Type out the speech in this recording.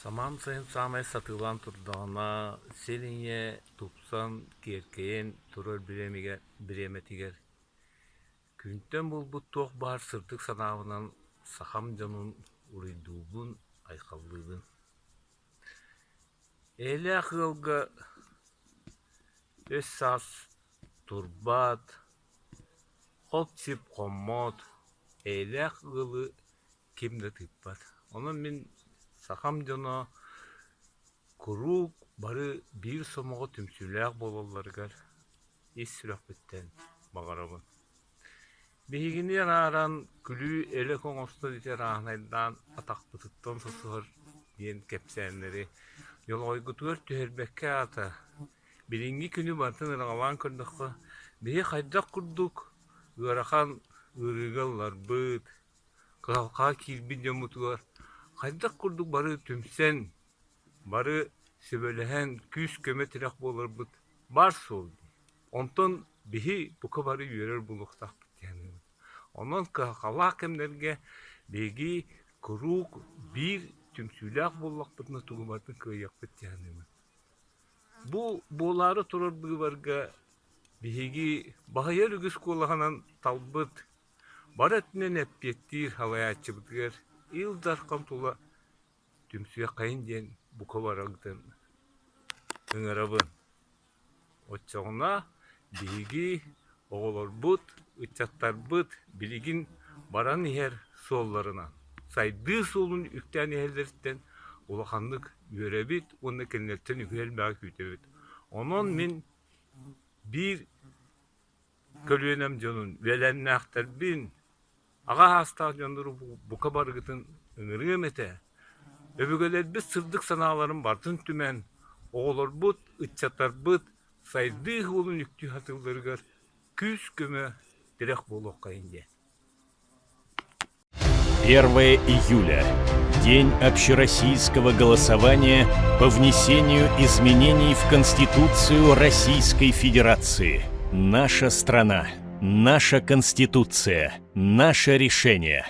Saman sayın samay satılan turdağına selinye tupsan kerkeyen turur biremetiger. Күнтен бұл тоқ бар сыртық санауынан сахам жанын уридуғын айқалдығын. Әлі ақылға өз сас турбат, қоп-сип қоммот, әлі ақылы кемді тыппат. Оның мен сахам жаны құруқ бары бір сомығы түмсіләқ болаларғар ес сүрәқ біттен бағарабын. Бейгінен аран күлі әлі қоңысты дете рағынайдан атақ бұтыттан сосығыр ен кәпсәнлері. Йол ойгытуар түхербәкке ата. Бірінгі күні бартын ырғалан көрдіққа. Бейі қайдақ күрдік, ұрақан ұрығалар бұд, қағалқа кирбін жамытуар. Қайдақ күрдік бары түмсен, бары сөбеліген күз көметірек болыр бұд. Бар сол. Онтан бейі бұқа бары үйерер бұлықтақ. Onun kala kemlerge begi kuruk bir tümsülak bollak butna tugumatın kıyak bityanı. Bu boları turur bu varga begi bahayar ügüs kolahanan talbıt baratnen epyettir havaya çıbıtır ildar kamtula tümsüye kayın diyen bu kavaragdan ıngarabın. Oçağına begi oğulur but Uçaktar bıt, biligin baran her sollarına. Saydığı solun ükteni herlerden olakanlık görebit, onun kendilerden ükelmeğe kütebit. Onun min bir kölüyenem canın velenine aktar bin, ağa hasta canları bu kabargıtın ınırı mete. Öbügeler biz sırdık sanaların bartın tümen, oğulur bıt, uçaktar bıt, saydığı olun üktü hatırları gör, küs köme, 1 июля. День общероссийского голосования по внесению изменений в Конституцию Российской Федерации. Наша страна, наша Конституция, наше решение.